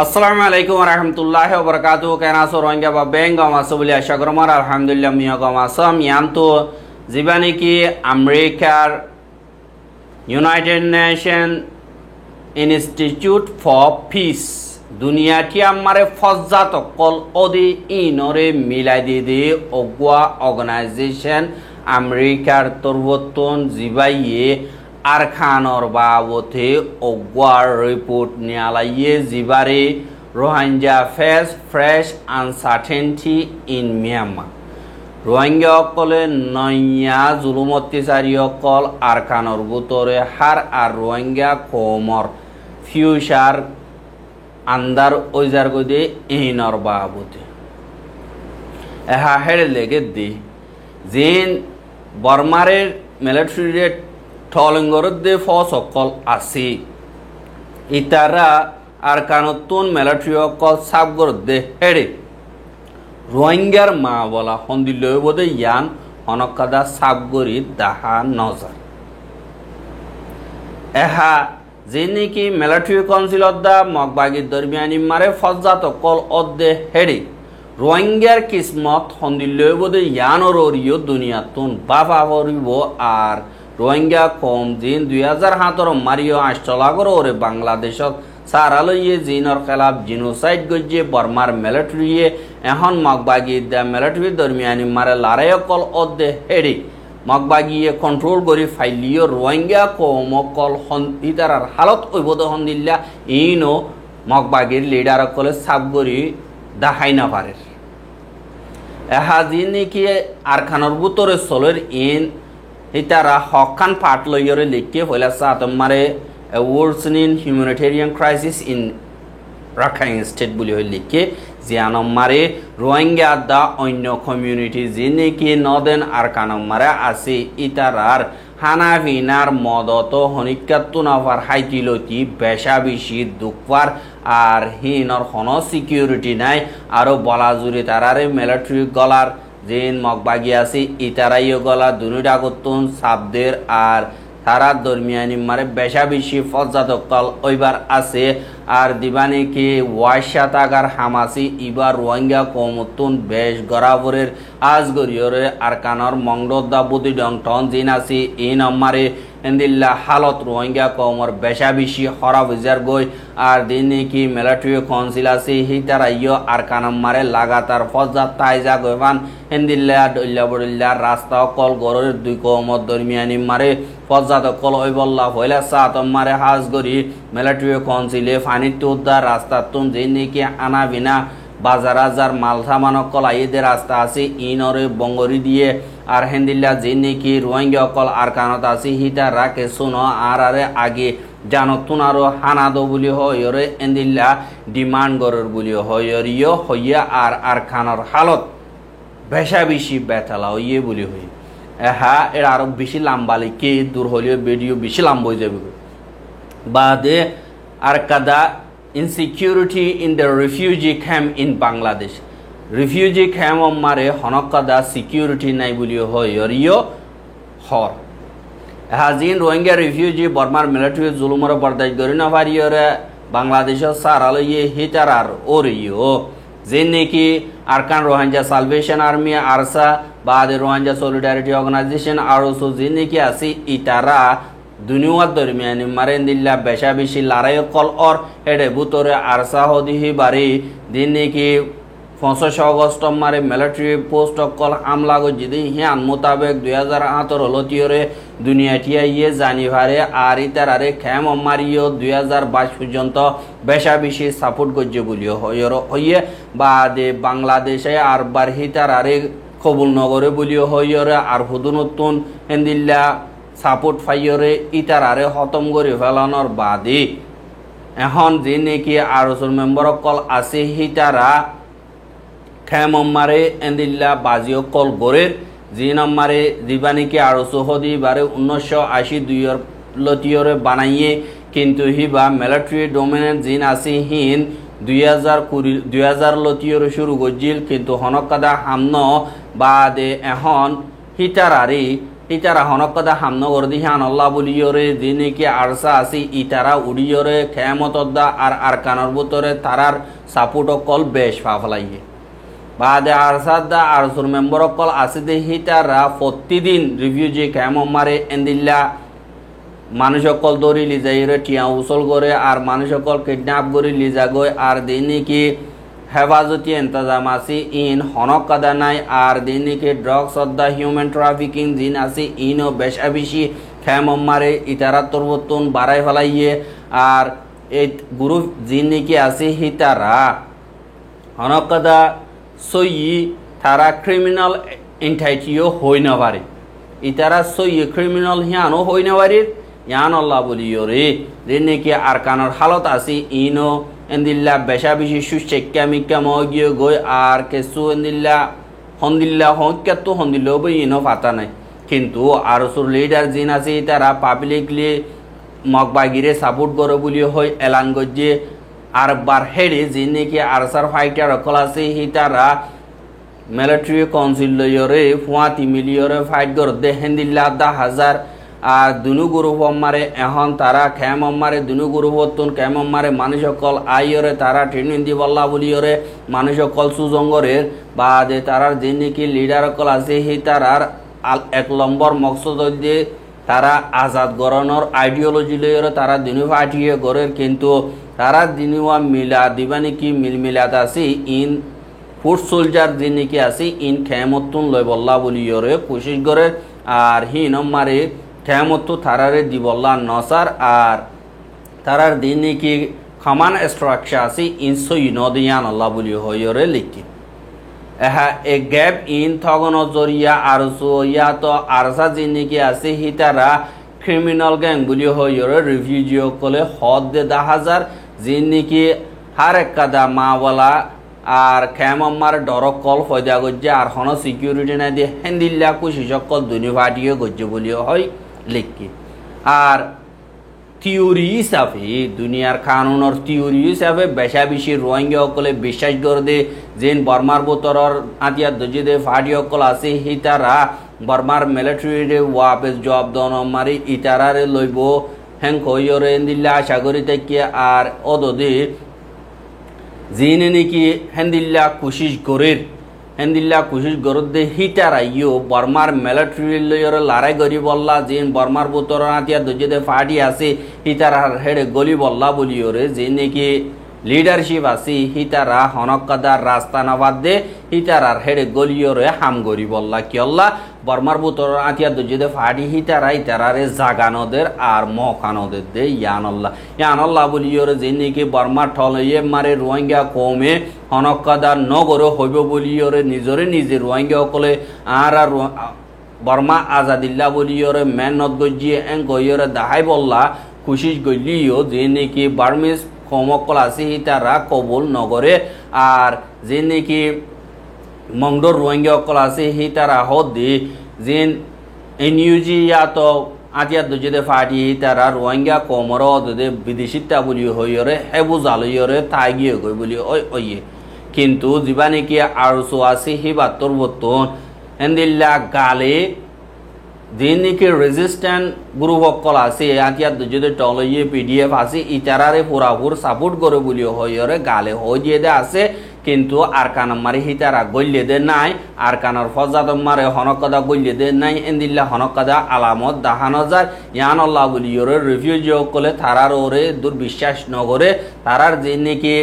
আসসালামু আলাইকুম রহমতুল্লাহ বরকাত কেনাসো রোহিঙ্গা বা বেঙ্গ মাসো বলে আশা করমার আলহামদুলিল্লাহ মিয়া গমাসো মিয়ান্ত জীবানি কি আমেরিকার united nation institute for peace দুনিয়াটি আমারে ফজ্জাত কল ওদি ইনরে মিলাই দি অগুয়া অর্গানাইজেশন আমেরিকার তরবতন জিবাইয়ে আরখানর বাবতে অগুয়ার রিপোর্ট নিয়ালাইয়ে জিবারে Rohingya face fresh uncertainty in Myanmar Rohingya অকলে নয়া জুলুম অত্যাচারী অকল আরখানর বুতরে হার আর রোহিঙ্গা কোমর ফিউচার আন্দার ওইজার গদে ইহিনর বাবতে এহা হেড়ে লেগে দি জিন বর্মারের মিলিটারি ঠলঙ্গরদে ফস অকল আসি ইতারা আর কানতুন মিলিটারি অকল সাবগরদে হেড়ে রোহিঙ্গার মা বলা হন্দিল বোধে ইয়ান হনকাদা সাবগরি দাহা নজর এহা যে নাকি মিলিটারি কাউন্সিল অদ্দা মগবাগির দরমিয়ানি মারে ফজ্জাত অকল অদ্দে হেড়ে রোহিঙ্গার কিসমত হন্দিল বোধে ইয়ানর ওরিও দুনিয়াতুন বাবা হরিব আর রোহিঙ্গা কম জিন 2007 মারিও আষ্টলাগর ওরে বাংলাদেশত সারালইয়ে জিনর খেলাফ জিনোসাইড গজ্জে বর্মার মিলিটারিয়ে এখন মগবাগি দা মিলিটারি দরমিয়ানি মারে লড়াই কল অদ্দে হেড়ে মগবাগিয়ে কন্ট্রোল করি ফাইলিও রোহিঙ্গা কম কল ইতারার হালত ওইবোধ হন্দিল্লা ইনো মগবাগির লিডার কলে সাবগরি দেখাই না পারে এহা জি নাকি আরখানর বুতরে চলের ইন ইতারা হকান পাট লইয়রে লিখে হইলা সাতমারে worsening humanitarian crisis in Rakhine state বলি হই লিখে জিয়ানমারে রোহিঙ্গা দা অন্য কমিউনিটি যে নাকি নদেন আরকানমারে আছে ইতারার হানাফিনার মদত হনিকাতুনাফার হাইতিলতি বেশা বেশি দুঃখবার আর হিনর কোনো সিকিউরিটি নাই আরো বলা জুড়ে তারারে মিলিটারি গলার জিন মগবাগি আছে ইতারাইও গলা দুনিটা গতুন সাবদের আর তারা দরমিয়ানি মারে বেশা বেশি ফজ্জাতকাল ওইবার আছে আর দিবানি কি ওয়াশা তাগার হামাসি ইবার রোহিঙ্গা কমতুন বেশ গরাবরের আজগরিয়রে আর কানর মংডদা বুদি ডংটন জিন আছে ইন আমারে এন্দিল্লা হালত রোহিঙ্গা কমর বেশা বেশি হরা বুজার গই আর দিন কি মিলিটারি কাউন্সিল আছে হিতারাইও আর কানম মারে লাগাতার ফজ্জাত তাইজা গইবান এন্দিল্লা দল্লা বড়িল্লা রাস্তা কল গরের দুই কমর দরমিয়ানি মারে ফজ্জাত কল ওইবল্লা হইলা সাতম মারে হাজগরি মিলিটারি কাউন্সিলে ফানিত উদ্ধার রাস্তা তুন যে নাকি আনা বিনা বাজার আজার মাল সামানক কলা ঈদের রাস্তা আছে ইনরে বঙ্গরি দিয়ে আর হেন্দিল্লা যে নাকি রোহিঙ্গা অকল আর কানত আছে হিতা রাখে শুনো আর আরে আগে জানতুন আরো হানাদ বলি হয়রে এন্দিল্লা ডিমান্ড গরর বলি হয়রিও হইয়া আর খানর হালত বেশা বেশি বেতালা হইয়ে বলি হই হ্যাঁ এটা আরো বেশি লম্বা লিখে দূর হলেও ভিডিও বেশি লম্বা হয়ে যাবে বাদে আর কাদা insecurity in the refugee camp in Bangladesh refugee camp মারে হনকাদা সিকিউরিটি নাই বলিও হয়রিও হর হাজিন রোহিঙ্গা রিফিউজি বর্মার মিলিটারি জুলুমর বরদাস্ত করি না পারিয়রে বাংলাদেশের সারালইয়ে হিতারার ওরিও যে নাকি Arakan Rohingya Salvation Army ARSA বাদে রোহিঙ্গা সলিডারিটি অর্গানাইজেশন আরসো যে নাকি আছে ইতারা দুনিয়ার দরমিয়ানি মারেন্দিল্লা বেশা বেশি লড়াই কল অর হেডে বুতরে আরসা হদিহি বাড়ি দিন নাকি 25 আগস্ট মারে মিলিটারি পোস্ট কল হামলা গজি হিয়ান মোতাবেক 2008 লতিয়রে দুনিয়াটিয়া ইয়ে জানিভারে আর ইতারারে খেম মারিও 2022 পর্যন্ত বেশা বেশি সাপোর্ট গজ্জে বলিও হইয়ে বাদে বাংলাদেশে আর বার হিতারারে কবুল নগরে বলিও হইরে আর হুদুনতুন হেন্দিল্লা সাপোর্ট ফাইয়রে ইতারারে খতম করে ফেলানোর বাদে এখন যে নাকি আরসর মেম্বার কল আছে হিতারা খেমারে এন্দিল্লা বাজিও কল গরের যে নম্বরে দিবানিকে আরসো হদি বারে 1982 লতিয়রে বানাইয়ে কিন্তু হিবা মিলিটারি ডোমিনেন্ট জিন আছে হিন 2020 লতিয়রে শুরু গজিল কিন্তু হনকাদা হামন বাদে এখন হিতারারি ইতারা হনকদা হামনগর দিহান আল্লাহ বলিয়রে যিনি কি আরসা আসি ইতারা উড়িয়রে খেমতদ্দা আর আরকানর ভিতরে তারার সাপোর্ট অকল বেশ ফাফলাইয়ে বাদে আরসাদা আরসুর মেম্বার অকল আসিদে হিতারা প্রতিদিন রিভিউ যে খেমম মারে এন্দিল্লা মানুষ অকল দৌড়ি লিজাইরে টিয়া উসল করে আর মানুষ অকল কিডন্যাপ করে লিজা গই আর দিনে কি হেফাজতি ইন্তজাম আছে ইন হনক কাদা নাই আর দিনে কি ড্রাগস অদ্দা হিউম্যান ট্রাফিকিং জিন আছে ইনও বেশা বেশি খেমম মারে ইতারা তরবতন বাড়াই ফেলাইয়ে আর এই গ্রুপ জিনে কি আছে হিতারা হনক কাদা সই তারা ক্রিমিনাল এন্টাইটিও হই না পারে ইতারা সই ক্রিমিনাল হিয়ানো হই না পারে ইয়ান আল্লাহ বলিও রে রেনে কি আর কানর হালত আছে ইনো এন্দিল্লা বেশা বেশি সুশেক্কা মিক্কা মগিয়ে গই আর কেসু এন্দিল্লা হন্দিল্লা হক্যাত হন্দিল্লা বই ইনো পাতা নাই কিন্তু আরসুর লিডার জিন আছে তারা পাবলিকলি মগবাগিরে সাপোর্ট করে বলি হয় এলান গজ্জে আর বার হেডে যিনি কি আরসার ফাইটার অকল আছে তারা মিলিটারি কাউন্সিল লইরে 5 মিলিয়রে ফাইট করতে হেন্দিল্লা 10,000 আর দুনু গ্রুপ মারে এখন তারা খেম মারে দুনু গ্রুপ তুন খেম মারে মানুষ সকল আইরে তারা ট্রেনিং দি বল্লা বলিয়রে মানুষ সকল সুজঙ্গরের বাদে তারার যে নাকি লিডার সকল আছে সেই তারার 1 নম্বর মকসদ দিয়ে তারা আজাদ গরণর আইডিওলজি লইরে তারা দিনু ফাটিয়ে গড়ের কিন্তু তারা দিনুয়া মিলা দিবা নাকি মিলাদ আছে ইন ফুট সোলজার যে নাকি আছে ইন খেমতুন লই বল্লা বলিয়রে কোশিশ করে আর হিন মারে খেমতো তারারে দিবল্লা নসার আর তারার দিন কি খামান স্ট্রাকচার আছে ইনসই নদিয়ান আল্লাহ বলি হইরে লিখি এহা এ গ্যাপ ইন থগন জরিয়া আরসো ইয়া তো আরসা যিনি কি আছে হিতারা ক্রিমিনাল গ্যাং বলি হইরে রিফিউজিও কলে হদ দে 10,000 যিনি কি হার কাদা মাওয়ালা আর খেমার ডরক কল ফয়দা গজ্জে আর হন সিকিউরিটি না দিয়ে হেন্দিল্লা কুশি সকল দুনি ফাটিয়ে গজ্জে বলি হয় লিখি আর থিওরি হিসাবে দুনিয়ার কানুনের থিওরি হিসাবে বেশা বেশি রোহিঙ্গা সকলে বিশ্বাস করে দে যেন বর্মার বোতরর আতিয়া দজি দে ফাটি সকল আছে হিতারা বর্মার মিলিটারি ওয়াপেস জব দন মারি ইতারারে লইব হেং কইরে দিল্লা আশা করি থাকিয়ে আর অদদে যিনি নাকি হেন্দিল্লা কোশিশ করের হেন্দিল্লা কোশিশ করত দে হিটারা ইও বর্মার মিলিটারি লইরে লড়াই করি বললা যেন বর্মার বোতর আতিয়া দজে ফাটি আছে হিতারা হেডে গলি বললা বলিওরে যে নাকি লিডারশিপ আছে হিতারা হনকাদার রাস্তা নাবাদ দে হিতারার হেডে গলিওরে হাম গরি বললা কি আল্লাহ বর্মার বোতর আতিয়া দজে ফাটি হিতারা ইতারারে জাগানোদের আর মকানোদের দে ইয়ান আল্লাহ বলিওরে যে নাকি বর্মার ঠলইয়ে মারে রোহিঙ্গা কমে হনকাদার নগরে হইব বলিওরে নিজরে নিজে রোহিঙ্গা সকলে আর বর্মা আজাদিল্লা বলিওরে মেহনত গজিয়ে এং গইরে দাহাই বললা কোশিশ গলিও যে নাকি বার্মিজ কমকল আছে তারা কবুল নগরে আর যে নাকি মংডোর রোহিঙ্গা সকল আছে তারা হদি যেন এনইউজি তো আতিয়া দুজে ফাটি তারা রোহিঙ্গা কমর দে বিদেশিতা বলি হইরে হেবু জালইরে তাই গিয়ে গই বলি ওইয়ে কিন্তু যা নাকি আরসো আছে হি বাত্তর বর্তন হেন্দিল্লা গালে যে নাকি রেজিস্ট্যান্ট গ্রুপ সকল আছে আতিয়া দুজে টলইয়ে পিডিএফ আছে ইতারারে পুরাপুর সাপোর্ট করে বলি হইরে গালে হই দিয়ে দে আছে কিন্তু আর কানার মারি হিতারা গল্লে দে নাই আর কানার ফজাদ মারে হনকদা গল্লে দে নাই এন্দিল্লা হনকদা আলামত দাহান হাজার ইয়ান আল্লাহ বলিওরে রিফিউজি সকলে তারার ওরে দুর্বিশ্বাস নগরে তারার যে নাকি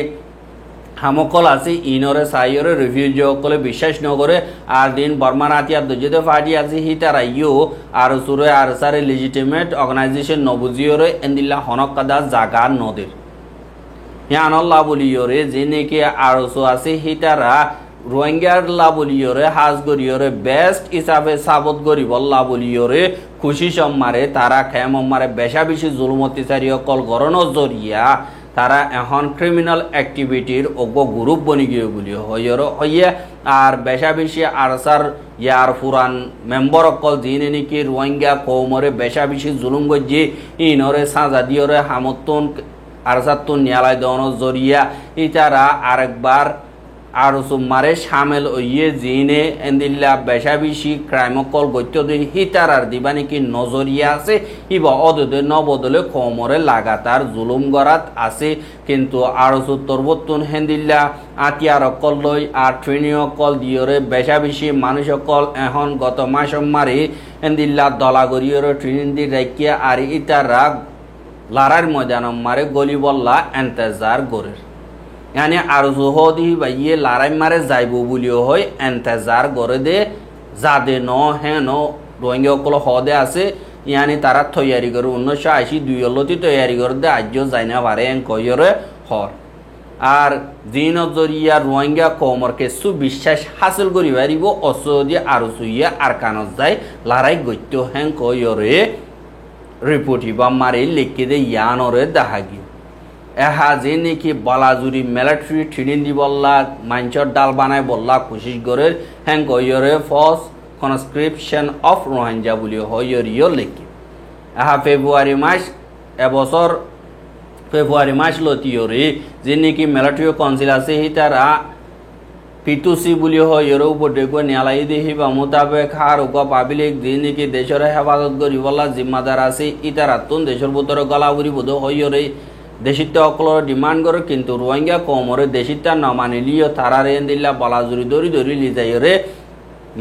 হামকল আছে ইনরে সাইরে রিফিউজি সকলে বিশ্বাস নগরে আর দিন বর্মার আতিয়া দজে ফাটি আছে হিতারা ইও আর সুরে আর সারে লেজিটিমেট অর্গানাইজেশন নবুজিওরে এন্দিল্লা হনকদা জাগা নদের ইয়ান আল্লাহ বলিওরে যে নাকি আরসো আছে হিতারা রোহিঙ্গার লা বলিওরে হাজ গরিয়রে বেস্ট হিসাবে সাবত গরিব আল্লাহ বলিওরে খুশি সম্মারে তারা খেম মারে বেশা বেশি জুলমতিচারী সকল গরণ জরিয়া তারা এখন ক্রিমিনাল অ্যাক্টিভিটির অজ্ঞ গ্রুপ বনি গিয়ে বলি হইয়ে আর বেশা বেশি আরসার ইয়ার পুরান মেম্বর সকল যিনি নাকি রোহিঙ্গা কৌমরে বেশা বেশি জুলুম গজ্জি ইনরে সাজা দিয়রে হামতুন আরসাতুন নিয়ালাই দন জরিয়া ইতারা আরেকবার আর সুমারে সামেল ওইয়ে জিনে এন্দিল্লা বেশা বেশি ক্রাইম কল গত্য হিতার আর দিবা নাকি নজরিয়া আছে ইবা অদে নবদলে কমরে লাগাতার জুলুম গরাত আছে কিন্তু আরো তরবতুন হেন্দিল্লা আতিয়ার কল লই আর ট্রেনিও কল দিয়রে বেশা বেশি মানুষ কল এখন গত মাস মারে এন্দিল্লা দলাগরিয়র ট্রেনিং দি রাখিয়া আর ইতারা লারার ময়দান মারে গলি বল্লা এন্তেজার গরের यानी आरजू हो दी भाई लाराई मारे जाइबो बुलियो होय एंतेजार करे दे जादे न है न रोहिंग्या कल हदे आसे यानी तारा तैयारी करे 1980 দুইলতি তৈয়ারি করে দে আজও যাইনা পারে এন কয়রে হর আর দিন জরিয়া রোহিঙ্গা কমর কেসু বিশ্বাস হাসিল করি পারিব অসদি আরজুইয়া আর কানত যাই লারাই গত্য হেন কয়রে রিপোর্ট হিবা মারে লিখে দে ইয়ানরে দাহাগি এহা যে নাকি বালাজুরি মিলিটারি ট্রেনিং দি বললা মাঞ্চর ডাল বানায় বললা কোশিশ করে hang কয়রে FOSS conscription of Rohingya বলি হয়রিও লেখি এহা ফেব্রুয়ারি মাস এবছর ফেব্রুয়ারি মাস লতিয়রে যে নাকি মিলিটারি কাউন্সিল আছে হিতারা পিটুসি বলি হয়র উপর দেখো ন্যায়ালয় দেহি বা মোতাবেক হার উকা পাবলিক যে নাকি দেশের হেফাজত করি বললা জিম্মাদার আছে ইতারাতুন দেশের ভিতরে গলাবুরি বোধ হয়রে দেশিত্ব অকলর ডিমান্ড করে কিন্তু রোহিঙ্গা কমরে দেশিত্বা নমানিলিও তারারে হেন্দিল্লা বালাজুরি দরি দরি লিজাইরে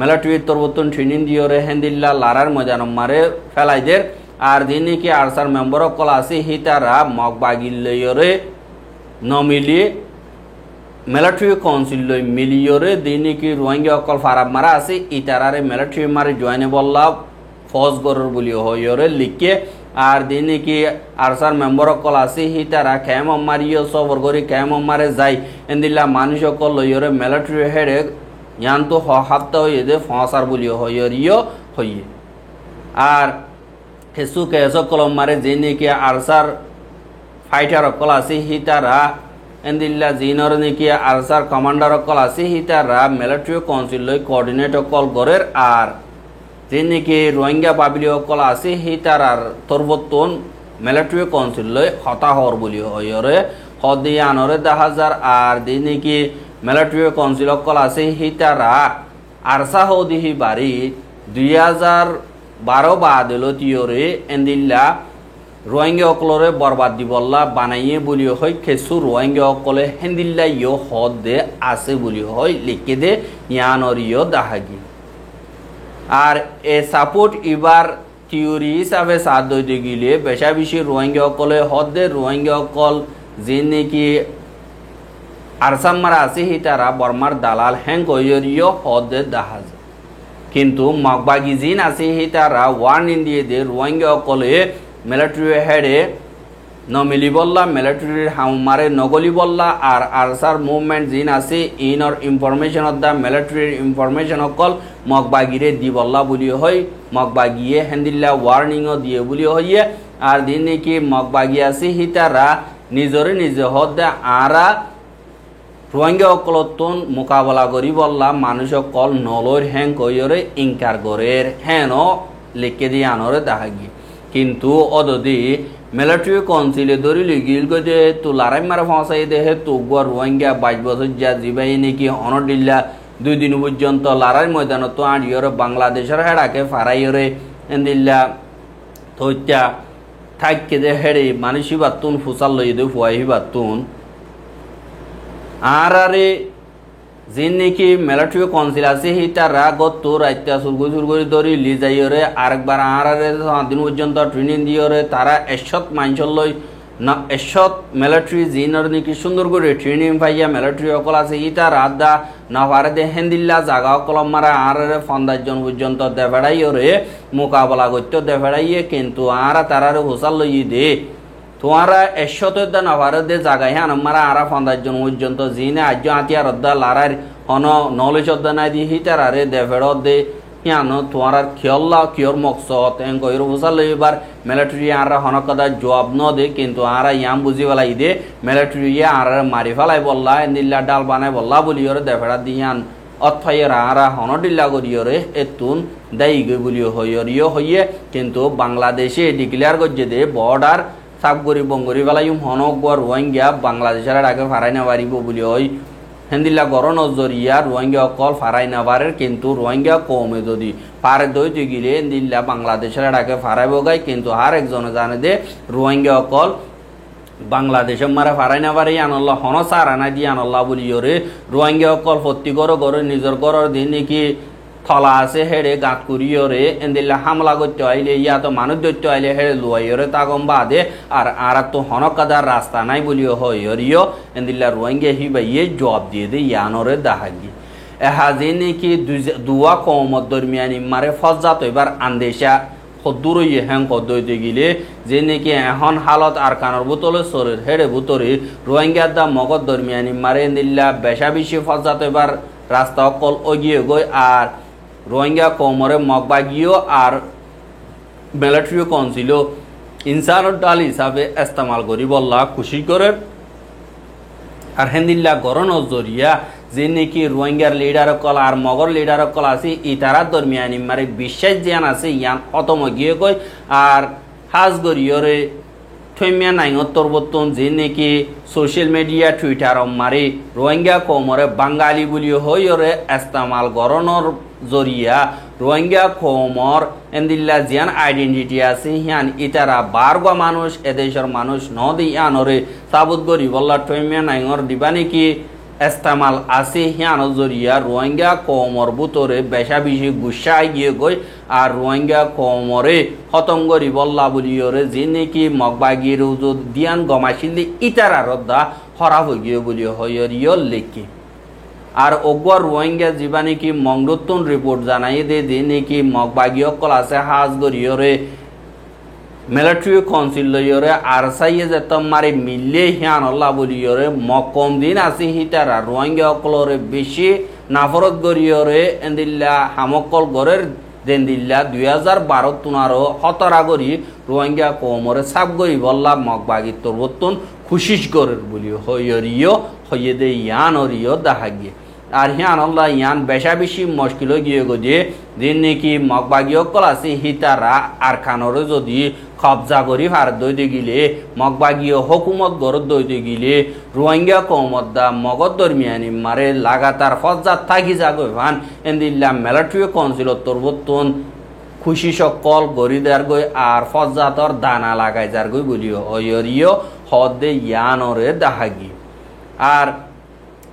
মিলিটারি তরবতন ট্রেনিং দিয়রে হেন্দিল্লা লারার মজান মারে ফেলাইদের আর দিনে কি আরসার মেম্বার অকল আছে হিতারা মগবাগিলরে নমিলি মিলিটারি কাউন্সিল লই মিলিয়রে দিনে কি রোহিঙ্গা অকল ফারাব মারা আছে ইতারারে মিলিটারি মারে জয়েনে বললা ফৌজ গরর বলি হয়রে লিখে আর দিনে কি আরসার মেম্বার অকল আছে হিতারা ক্যাম মারিও সবর করি ক্যাম মারে যাই এন্দিল্লা মানুষ অকল লইরে মিলিটারি হেডে ইয়ান তো হাপ্তা হয়ে দে ফসার বলি হইরিও হইয়ে আর হেসু কেস কলম মারে যে নাকি আরসার ফাইটার অকল আছে হিতারা এন্দিল্লা জিনর নাকি আরসার কমান্ডার অকল আছে হিতারা মিলিটারি কাউন্সিল লই কোঅর্ডিনেট অকল গরের আর যে নাকি রোহিঙ্গা পাবলি অকল আছে হিতারার তরবতন মিলিটারি কাউন্সিল লই হতাহর বলি হয়রে হদি আনরে 10,000 আর যে নাকি মিলিটারি কাউন্সিল অকল আছে হিতারা আরসা হদিহি বাড়ি 2012 বাদলতিয়রে এন্দিল্লা রোহিঙ্গা অকলরে বরবাদ দিবল্লা বানাইয়ে বলি হয় খেসু রোহিঙ্গা অকলে হেন্দিল্লা ইয় হদ দে আছে বলি হয় লিখে দে ইয়ানরিও দাহাগি আর এ সাপোর্ট এবার থিওরি হিসাবে সাথ দইতে গেলে বেশা বেশি রোহিঙ্গা অকলে হদ দে রোহিঙ্গা অকল যে নাকি আরসাম মারা আছে হিতারা বর্মার দালাল হ্যাং কয়রিও হদ দে দাহাজ কিন্তু মগবাগি জিন আছে হিতারা ওয়ার্নিং দিয়ে দে রোহিঙ্গা অকলে মিলিটারি হেডে নমিলি বললা মিলিটারির হামারে নগলি বললা আর আরসার মুভমেন্ট জিন আছে ইনর ইনফরমেশন অফ দ্য মিলিটারির ইনফরমেশন অকল মগবাগিরে দি বললা বলি হয় মগবাগিয়ে হেন্দিল্লা ওয়ার্নিংও দিয়ে বলি হইয়ে আর দিন নাকি মগবাগি আছে হিতারা নিজরে নিজে হদ্দে আরা রোহিঙ্গা অকলতন মোকাবেলা করি বললা মানুষ অকল নলর হ্যাং কইরে ইনকার গরের হ্যাঁ লিখে দিয়ে আনরে দাহাগি কিন্তু অদদি মিলিটারি কাউন্সিলে ধরি লিগিল গজে তো লারাই মারা ফাঁসাই দেহে তো গর রোহিঙ্গা 22 বছর যা জিবাই নাকি অনডিল্লা 2 দিন পর্যন্ত লারাই ময়দান তো আড়িয়রে বাংলাদেশের হেডাকে ফারাইয়রে এন্দিল্লা থইতা থাককে দে হেডে মানুষই বাতুন ফুসাল লই দে ফুয়াই বাতুন আরে যে নাকি মিলিটারি কাউন্সিল আছে হিতারা গত রাইতা সুরগুরি ধরি লিজাইরে আরেকবার আরে 7 দিন পর্যন্ত ট্রেনিং দিয়রে তারা এশত মাইনচল লই না এশত মিলিটারি জিনর নাকি সুন্দর করে ট্রেনিং পাইয়া মিলিটারি অকল আছে ইতারা দা না পারে দে হেন্দিল্লা জায়গা কলম মারা আরে 50 জন পর্যন্ত দেফাড়াইরে মোকাবেলা করতে দেফাড়াইয়ে কিন্তু আরা তারারে হোসাল লই দে তোমারা এশতের দা নভারদে জায়গায় হ্যাঁ আমরা আরা 50 জন পর্যন্ত জিনে আজ আতিয়ার অদ্দা লারার হন নলেজ অদ্দা নাই দি হিতারারে দেফেড় দে হ্যাঁ তোমার খেয়ল্লা কিয়র মকসদ এন কইর বুঝাল এবার মিলিটারি আরা হনকদা জবাব ন দে কিন্তু আরা ইয়াম বুঝি ফেলাই দে মিলিটারি আর মারি ফেলাই বললা নিল্লা ডাল বানাই বললা বলিওরে দেফেড়া দিয়ান অথয়ের আরা হনডিল্লা করিয়রে এতুন দায়ী গই বলিও হইয়রিও হইয়ে কিন্তু বাংলাদেশে ডিক্লেয়ার করছে দে বর্ডার সাবগরি বঙ্গরি বেলায় হনক রোহিঙ্গা বাংলাদেশের আগে ফারাই না পারিব বলি হয় হেন্দিল্লা গরণ জরিয়া রোহিঙ্গা অকল ফারাই নাবারের কিন্তু রোহিঙ্গা কমে যদি পারে দইতে গিলে হেন্দিল্লা বাংলাদেশের এটাকে ফারাই বগাই কিন্তু আর একজনে জানে যে রোহিঙ্গা অকল বাংলাদেশের মারে ফারাই না পারে আনল্লাহ হন সারানা দিয়ে আনল্লাহ বলি ওরে রোহিঙ্গা অকল ফত্তি করে নিজের ঘরের দিন নাকি থলা আছে হেড়ে গাঁত করিওরে এন্দিল্লা হামলা করতে আইলে ইয়া তো মানুষ ধরতে আইলে হেড়ে লুয়াইরে তাগম বাদে আর তো হনকাদার রাস্তা নাই বলিও হইরিও এন্দিল্লা রোহিঙ্গা হিবাইয়ে জবাব দিয়ে দে ইয়ানরে দাহাগি এহাজে নাকি দুয়া কমত দরমিয়ানি মারে ফজাত এবার আন্দেশা সদূরই হ্যাং কদইতে গিলে যে নাকি এখন হালত আর কানের বোতলে শরীর হেড়ে বোতরে রোহিঙ্গার দা মগত দরমিয়ানি মারে এন্দিল্লা বেশা বেশি ফজাত এবার রাস্তা অকল অগিয়ে গই আর রোহিঙ্গা কমরে মগবাগিও আর মিলিটারি কাউন্সিল ইনসানের ডাল হিসাবে ইস্তেমাল করি বললা খুশি করে আর হেন্দিল্লা গরণ জরিয়া যে নাকি রোহিঙ্গার লিডার কল আর মগর লিডার কল আছে ইতারার দরমিয়ানি মারে বিশ্বাস জিয়ান আছে ইয়ান অতম গিয়ে কই আর হাজ গরিয়রে থৈমিয়া নাইঙত্তর বর্তন যে নাকি সোশ্যাল মিডিয়া টুইটার মারে রোহিঙ্গা কমরে বাঙালি বলি হইরে ইস্তেমাল গরণর জরিয়া রোহিঙ্গা কমর এন্দিল্লা জিয়ান আইডেন্টিটি আছে হিয়ান ইতারা বারগা মানুষ এদেশের মানুষ নদী আনরে সাবুত গরি বল্লা টৈমিয়া নাইঙর দিবা নাকি ইস্তেমাল আছে হিয়ান জরিয়া রোহিঙ্গা কমর বুতরে বেশা বেশি গুসা গিয়ে গই আর রোহিঙ্গা কমরে খতম করি বল্লা বলিওরে যে নাকি মগবাগির দিয়ান গমাইছিল ইতারা রদ্দা খরাব হয়ে গিয়ে বলি হইরিও লেখি আর অগর রোহিঙ্গা যা নাকি মংরুত্তন রিপোর্ট জানাই দে নাকি মগবাগীয় কল আছে হাজ গরিয়রে মিলিটারি কাউন্সিল লইরে আর সাইয়ে যে তোমারে মিললে হিয়ান আল্লাহ বলিয়রে মকম দিন আছে হিতারা রোহিঙ্গা কলরে বেশি নাফরত গরিয়রে এন্দিল্লা হামকল গরের দেন্দিল্লা 2012 তুনারো হতরা গরি রোহিঙ্গা কমরে সাব গরি বল্লা মগবাগির তোরবতন খুশিস গরের বলি হইরিও হইয়ে দে ইয়ান অরিও দাহাগিয়ে আর হিয়ান আল্লাহ ইয়ান বেশা বেশি মুশকিল গিয়ে গিয়ে দিন নাকি মগবাগীয় কল আছে হিতারা আর খানরে যদি কবজা করি ভারত দইতে গিলে মগবাগীয় হুকুমত গরত দইতে গিলে রোহিঙ্গা কমত দা মগত দরমিয়ানি মারে লাগাতার ফজাত থাকি যাগো ভান এন্দিল্লা মিলিটারি কাউন্সিল তোরবতন খুশি সকল গরিদার গই আর ফজাতর দানা লাগাই যার গই বলিও হইরিও হদে ইয়ানরে দাহাগি আর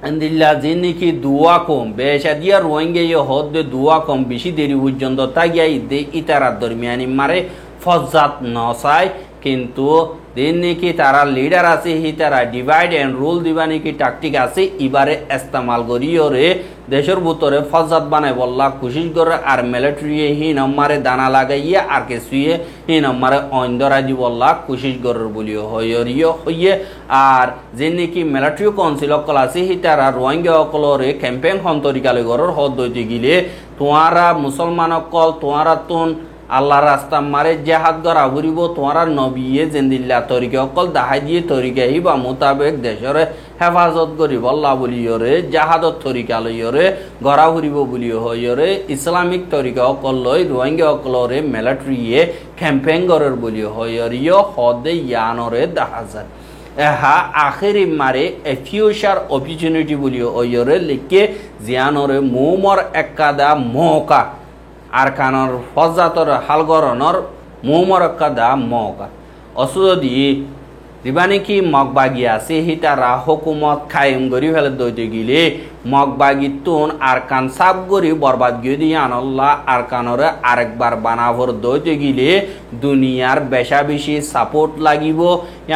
এন্দিল্লা যে নাকি দুয়া কম বেশা দিয়া রোহিঙ্গা হদে দুয়া কম বেশি দেরি পর্যন্ত তাগিয়া দে ইতারার দরমিয়ানি মারে ফজাত নসাই কিন্তু দিন নাকি তারা লিডার আছে হি তারা ডিভাইড এন্ড রুল দিবা নাকি টাকটিক আছে এবারে ইস্তেমাল করিওরে দেশের ভিতরে ফজাত বানাই বললা কোশিশ করে আর মিলিটারি হি নম্বরে দানা লাগাইয়া আর কিছুয়ে হি নম্বরে অন্দরা দি বললা কোশিশ করার বলিও হইরিও হইয়ে আর যে নাকি মিলিটারি কাউন্সিল কল আছে হি তারা রোহিঙ্গা কলরে ক্যাম্পেইন হন্তরিকালে গরর হদ দইতে গিলে তোয়ারা মুসলমান কল তোয়ারা তুন আল্লাহ রাস্তা মারে জেহাদ করা ঘুরিব তোমার নবিয়ে জেন্দিল্লা তরিকে অকল দাহাই দিয়ে তরিকে বা মোতাবেক দেশের হেফাজত করিব আল্লাহ বলিয়রে জাহাদত তরিকা লইয়রে গড়া ঘুরিব বলিও হইয়রে ইসলামিক তরিকা অকল লই রোহিঙ্গা অকলরে মিলিটারিয়ে ক্যাম্পেইন গরের বলিও হইয়রিও হদে ইয়ানরে দেখা যায় এহা আখেরি মারে এ ফিউচার অপরচুনিটি বলিও হইয়রে লিখে জিয়ানরে মোমর একাদা মৌকা আর কানর ফজাতর হালগরনর মোমরক্কাদা মৌকা অসুদি দিবানিকি মগবাগি আছে হিতারা হুকুমত খায়ম গরি ফেলে দইতে গিলে মগবাগি তুন আর কান সাব গরি বরবাদ গিয়ে দিয়ে আনল্লাহ আর কানরে আরেকবার বানাভর দইতে গিলে দুনিয়ার বেশা বেশি সাপোর্ট লাগিব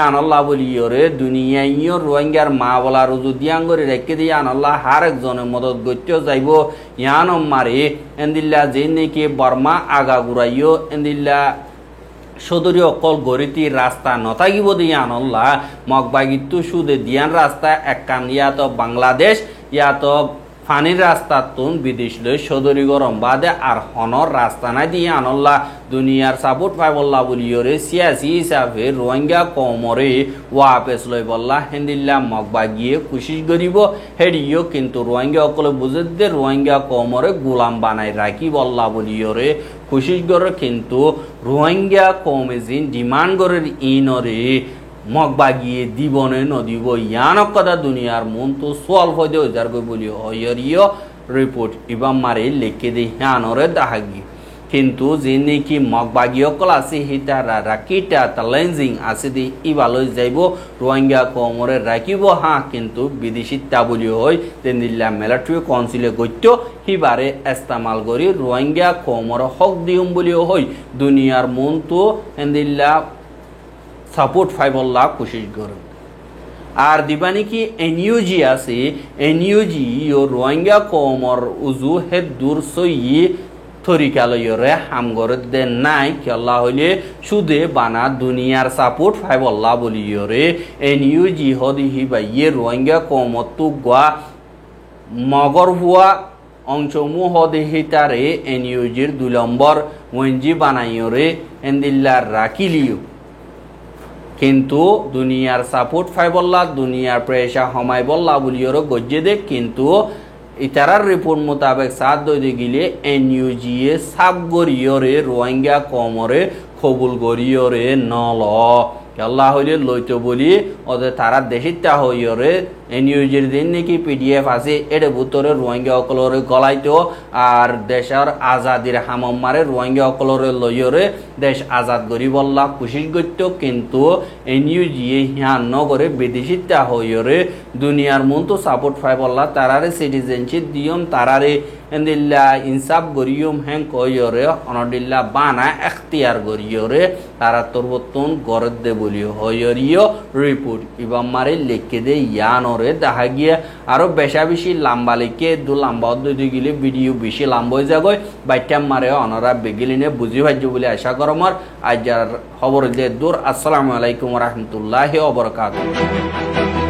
আনল্লাহ বলিওরে দুনিয়াইও রোহিঙ্গার মা বলা রুজু দিয়াঙ্গরি রেখে দিয়ে আনল্লাহ হার একজনের মদত গত্য যাইব ইয়ান মারে এন্দিল্লা যে নাকি বর্মা আগা ঘুরাইও এন্দিল্লা সদরি অকল গরিতি রাস্তা নথাকিব দিয়ে আনল্লাহ মগবাগিত্তু সুদে দিয়ান রাস্তা এক কান ইয়াত বাংলাদেশ ইয়াত ফানির রাস্তা তুন বিদেশ লই সদরি গরম বাদে আর হনর রাস্তা নাই দিয়ে আনল্লাহ দুনিয়ার সাপোর্ট পাই বল্লা বলিওরে সিয়াসি হিসাবে রোহিঙ্গা কমরে ওয়াপেস লই বল্লা হেন্দিল্লা মগবাগিয়ে কোশিশ করিব হেডিও কিন্তু রোহিঙ্গা অকলে বুঝে দে রোহিঙ্গা কমরে গোলাম বানাই রাখি বল্লা বলিওরে কোশিশ করে কিন্তু রোহিঙ্গা কমে জিন ডিমান্ড করে ইনরে মগ বাগিয়ে দিবনে নদিব ইয়ানক কথা দুনিয়ার মন তো সোয়াল ফদে ওজার কই বলি হয়রিয় রিপোর্ট ইবাম মারে লেখে দে হ্যানরে দাহাগি কিন্তু যে নাকি মগ বাগিয় কল আছে হিতারা রাকিটা তালেঞ্জিং আছে দি ইবালই যাইব রোহিঙ্গা কমরে রাখিব কিন্তু বিদেশি তা বলি হয় তেন্দিল্লা মিলিটারি কাউন্সিলে গত্য হিবারে ইস্তেমাল করি রোহিঙ্গা কমর হক দিউম বলি হয় দুনিয়ার মন তো তেন্দিল্লা সাপোর্ট ফাইবল্লা কোশিশ করেন আর দিবানি কি এনইউজি আছে এনইউজি ও রোহিঙ্গা কমর উজু হে দূর সই তরিকালয়রে হামগরে দে নাই কেল্লা হইলে সুদে বানা দুনিয়ার সাপোর্ট ফাইবল্লা বলিয়রে এনইউজি হদিহি বাইয়ে রোহিঙ্গা কমর তু গোয়া মগর হুয়া অংশমু হদিহি তারে এনইউজির 2 নম্বর ওয়েনজি বানাইয়রে এন্দিল্লা রাখিলিও কিন্তু দুনিয়ার সাপোর্ট ফাইবল্লা দুনিয়ার প্রেসা হমাই বল্লা বলিয়রে গজ্জে দে কিন্তু ইতারার রিপোর্ট মোতাবেক সাত দইতে গিলে এনইউজিএ সাব গরিয়রে রোহিঙ্গা কমরে কবুল গরিয়রে নল আল্লাহ হইলে লইতো বলি ওদের তারা দেশিতা হইয়রে এনইউজির দিন নাকি পিডিএফ আছে এটা ভিতরে রোহিঙ্গা অকলরে গলাইতো আর দেশের আজাদির হামম মারে রোহিঙ্গা অকলরে লইয়রে দেশ আজাদ করি বল্লা কোশিশ করত কিন্তু এনইউজিএ হিয়ান নগরে বিদেশিতা হইয়রে দুনিয়ার মন তো সাপোর্ট ফাই বল্লা তারারে সিটিজেনশিপ দিয়ম তারারে এন্দিল্লা ইনসাফ গরিয়ম হ্যাং কইয়রে অনদিল্লা বানা এখতিয়ার গরিয়রে তারা তরবতন গরদ দে বলিও হইয়রিও রিপোর্ট ইবাম মারে লিখে দে ইয়ানরে দেখা গিয়া আরো বেশা বেশি লম্বা লিখে দু লম্বা দুই গিলে ভিডিও বেশি লম্বা হয়ে যাগয় বাইটাম মারে অনরা বেগিলিনে বুঝি ভাজ্য বলে আশা করমর আজ খবর দে দূর আসসালামু আলাইকুম ওয়া রাহমাতুল্লাহি ওয়া বারাকাতুহু